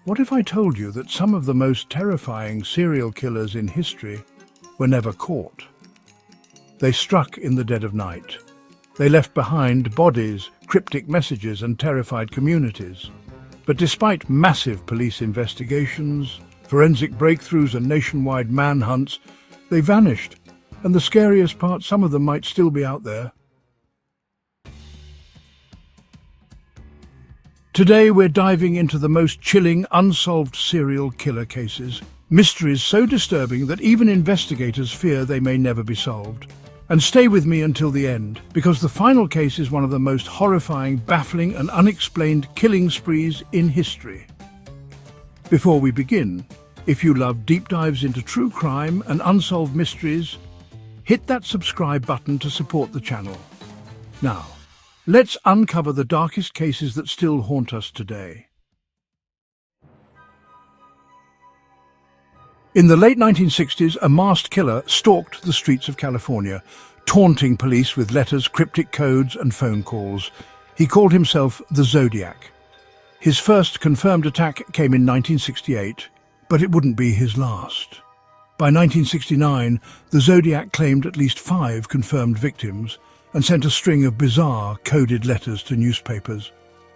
What if I told you that some of the most terrifying serial killers in history were never caught? They struck in the dead of night. They left behind bodies, cryptic messages, and terrified communities. But despite massive police investigations, forensic breakthroughs, and nationwide manhunts, they vanished. And the scariest part, some of them might still be out there. Today we're diving into the most chilling, unsolved serial killer cases. Mysteries so disturbing that even investigators fear they may never be solved. And stay with me until the end, because the final case is one of the most horrifying, baffling and unexplained killing sprees in history. Before we begin, if you love deep dives into true crime and unsolved mysteries, hit that subscribe button to support the channel. Now, let's uncover the darkest cases that still haunt us today. In the late 1960s, a masked killer stalked the streets of California, taunting police with letters, cryptic codes, and phone calls. He called himself the Zodiac. His first confirmed attack came in 1968, but it wouldn't be his last. By 1969, the Zodiac claimed at least 5 confirmed victims and sent a string of bizarre, coded letters to newspapers.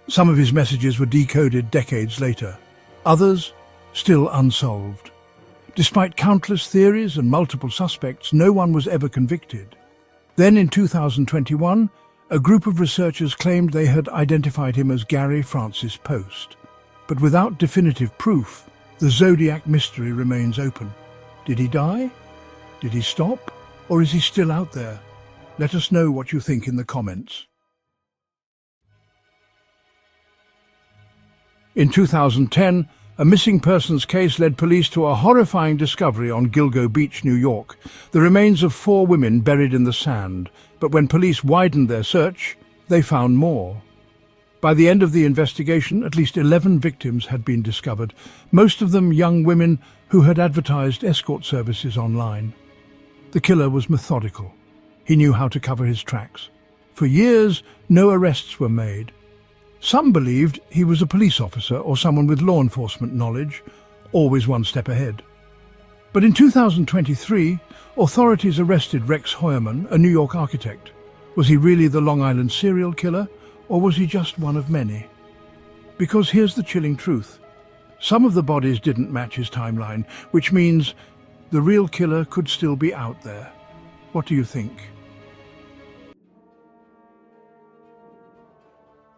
Some of his messages were decoded decades later, others still unsolved. Despite countless theories and multiple suspects, no one was ever convicted. Then in 2021, a group of researchers claimed they had identified him as Gary Francis Post. But without definitive proof, the Zodiac mystery remains open. Did he die? Did he stop? Or is he still out there? Let us know what you think in the comments. In 2010, a missing persons case led police to a horrifying discovery on Gilgo Beach, New York. The remains of 4 women buried in the sand, but when police widened their search, they found more. By the end of the investigation, at least 11 victims had been discovered, most of them young women who had advertised escort services online. The killer was methodical. He knew how to cover his tracks. For years, no arrests were made. Some believed he was a police officer or someone with law enforcement knowledge, always one step ahead. But in 2023, authorities arrested Rex Heuermann, a New York architect. Was he really the Long Island serial killer, or was he just one of many? Because here's the chilling truth. Some of the bodies didn't match his timeline, which means the real killer could still be out there. What do you think?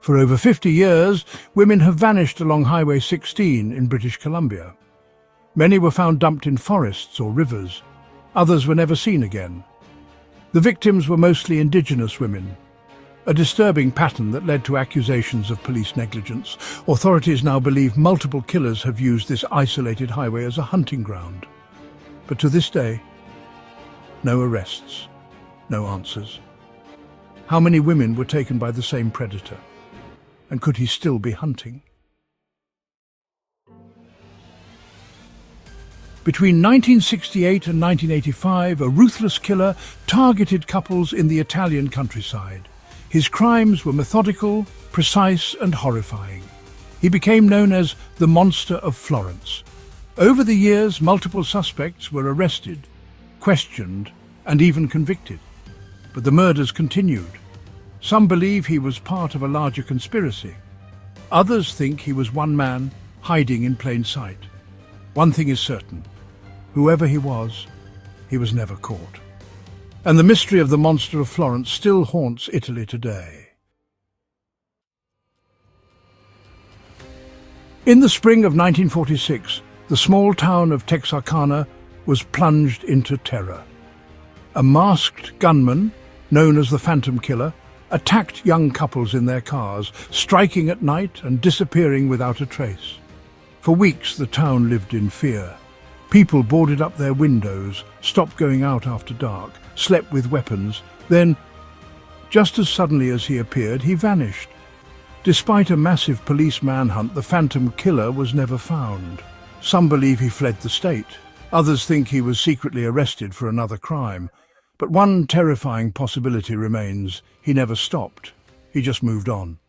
For over 50 years, women have vanished along Highway 16 in British Columbia. Many were found dumped in forests or rivers. Others were never seen again. The victims were mostly indigenous women, a disturbing pattern that led to accusations of police negligence. Authorities now believe multiple killers have used this isolated highway as a hunting ground. But to this day, no arrests, no answers. How many women were taken by the same predator? And could he still be hunting? Between 1968 and 1985, a ruthless killer targeted couples in the Italian countryside. His crimes were methodical, precise, and horrifying. He became known as the Monster of Florence. Over the years, multiple suspects were arrested, questioned, and even convicted. But the murders continued. Some believe he was part of a larger conspiracy. Others think he was one man hiding in plain sight. One thing is certain. Whoever he was never caught. And the mystery of the Monster of Florence still haunts Italy today. In the spring of 1946, the small town of Texarkana was plunged into terror. A masked gunman, known as the Phantom Killer, attacked young couples in their cars, striking at night and disappearing without a trace. For weeks, the town lived in fear. People boarded up their windows, stopped going out after dark, slept with weapons. Then, just as suddenly as he appeared, he vanished. Despite a massive police manhunt, the Phantom Killer was never found. Some believe he fled the state. Others think he was secretly arrested for another crime. But one terrifying possibility remains. He never stopped. He just moved on.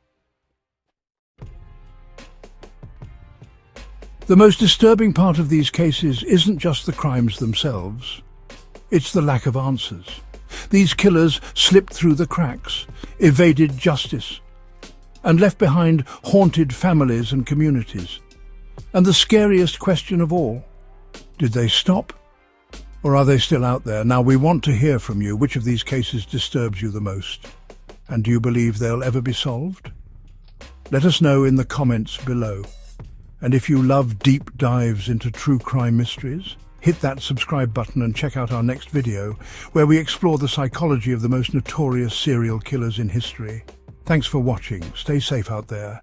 The most disturbing part of these cases isn't just the crimes themselves. It's the lack of answers. These killers slipped through the cracks, evaded justice, and left behind haunted families and communities. And the scariest question of all, did they stop? Or are they still out there? Now, we want to hear from you. Which of these cases disturbs you the most? And do you believe they'll ever be solved? Let us know in the comments below. And if you love deep dives into true crime mysteries, hit that subscribe button and check out our next video, where we explore the psychology of the most notorious serial killers in history. Thanks for watching. Stay safe out there.